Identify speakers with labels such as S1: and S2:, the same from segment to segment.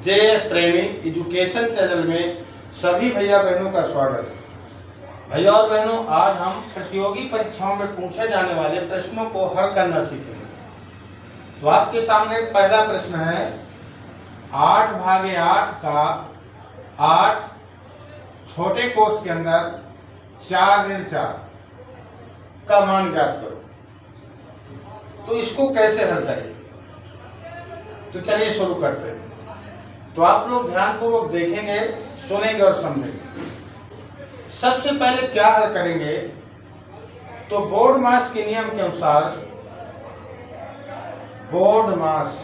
S1: JS प्रेमी education channel में सभी भैया बहनों का स्वागत है। भैया और बहनों, आज हम प्रतियोगी परीक्षाओं में पूछे जाने वाले प्रश्नों को हल करना सीखेंगे। तो आपके सामने पहला प्रश्न है 8/8 का 8 छोटे कोष्ठ के अंदर 4-4 का मान ज्ञात करो। तो इसको कैसे हल करें? तो चलिए शुरू करते हैं। तो आप लोग ध्यानपूर्वक देखेंगे, सुनेंगे और समझेंगे। सबसे पहले क्या हल करेंगे, तो बोर्ड मास के नियम के अनुसार बोर्ड मास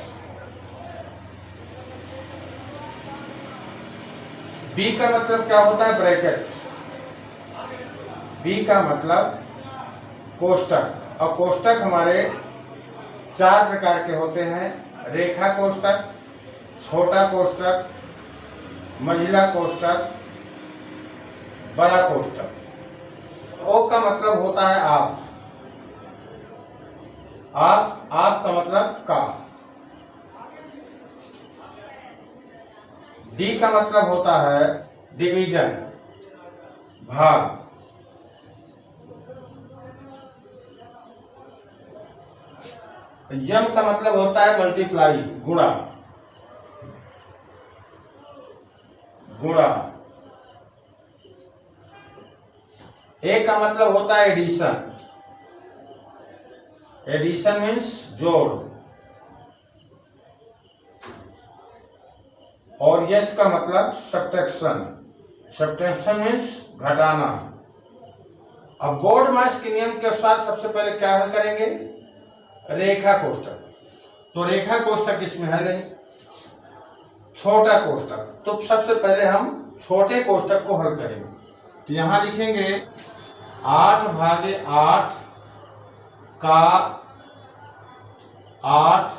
S1: बी का मतलब क्या होता है? ब्रैकेट। बी का मतलब कोष्टक, और कोष्टक हमारे 4 प्रकार के होते हैं: रेखा कोष्टक, छोटा कोष्टक, महिला कोष्टक, बड़ा कोष्टक। ओ का मतलब होता है आप, आप का मतलब का। डी का मतलब होता है डिवीजन, भाग। यम का मतलब होता है मल्टीप्लाई, गुणा। ए का मतलब होता है एडिशन, एडिशन मीन्स जोड़। और यस का मतलब सब्ट्रैक्शन, सब्ट्रैक्शन मीन्स घटाना। अब बोर्ड मास के नियम के अनुसार सबसे पहले क्या हल करेंगे? रेखा कोष्टक। तो रेखा कोष्टक इसमें है नहीं, छोटा कोष्टक। तो सबसे पहले हम छोटे कोष्टक को हल करेंगे। तो यहां लिखेंगे 8/8 का 8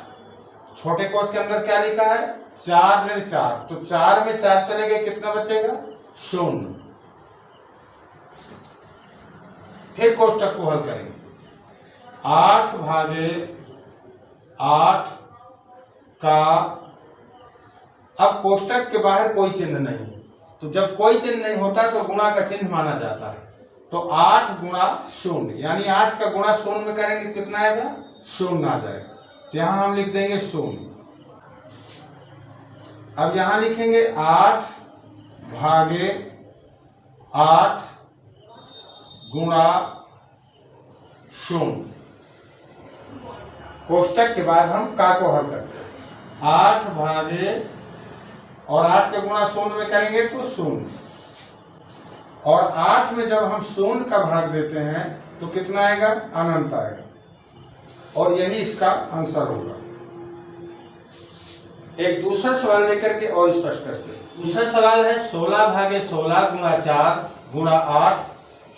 S1: छोटे कोष्टक के अंदर क्या लिखा है? 4-4। तो 4 में 4 चले गए, कितना बचेगा? 0। फिर कोष्टक को हल करेंगे। 8/8 का, अब कोष्टक के बाहर कोई चिन्ह नहीं, तो जब कोई चिन्ह नहीं होता तो गुणा का चिन्ह माना जाता है। तो 8 गुणा 0, यानी 8 का गुणा 0 में करेंगे, कितना आएगा? 0 आ जाएगा। तो यहां हम लिख देंगे 0। अब यहां लिखेंगे 8/8 गुणा 0। कोष्टक के बाद हम का को हल करते हैं। 8 और 8 के गुणा 0 में करेंगे तो 0। और 8 में जब हम 0 का भाग देते हैं तो कितना आएगा? अनंत आएगा। और यही इसका आंसर होगा। एक दूसरा सवाल लेकर के और स्पष्ट करते हैं। दूसरा सवाल है 16/16 गुणा 4 गुणा 8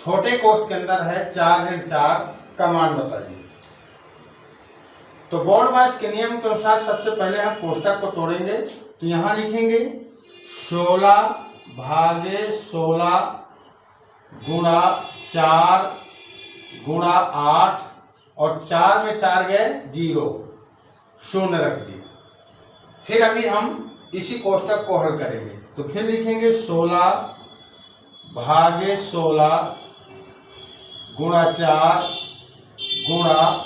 S1: छोटे कोष्ठ के अंदर है 4-4 का मान बताइए। तो बोर्ड मास के नियम के अनुसार सबसे पहले हम कोष्टक को तोड़ेंगे। तो यहां लिखेंगे 16/16 गुणा 4 गुणा 8, और 4 में 4 गए 0 रख दिए। फिर अभी हम इसी कोष्टक को हल करेंगे। तो फिर लिखेंगे 16/16 गुणा 4 गुणा,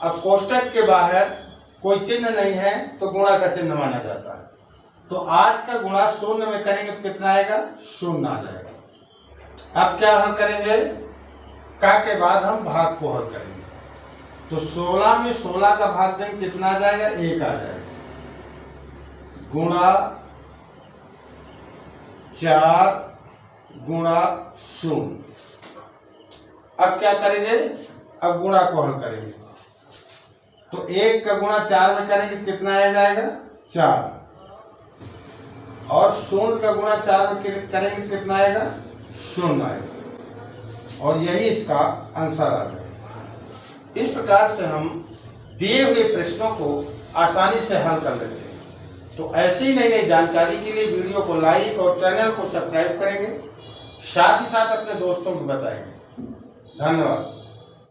S1: अब कोष्टक के बाहर कोई चिन्ह नहीं है तो गुणा का चिन्ह माना जाता है। तो 8 का गुणा 0 में करेंगे तो कितना आएगा? 0 आ जाएगा। अब क्या हल करेंगे? का के बाद हम भाग को हल करेंगे। तो 16 में 16 का भाग देंगे, कितना आ जाएगा? 1 आ जाएगा। गुणा 4 गुणा 0। अब क्या करेंगे? अब गुणा को हल करेंगे। तो 1 का गुणा 4 में करेंगे तो कितना आ जाएगा? 4। और 0 का गुणा 4 में करेंगे तो कितना आएगा? 0 आएगा। और यही इसका आंसर आ जाएगा। इस प्रकार से हम दिए हुए प्रश्नों को आसानी से हल कर लेते हैं। तो ऐसी ही नई नई जानकारी के लिए वीडियो को लाइक और चैनल को सब्सक्राइब करेंगे, साथ ही साथ अपने दोस्तों को बताएंगे। धन्यवाद।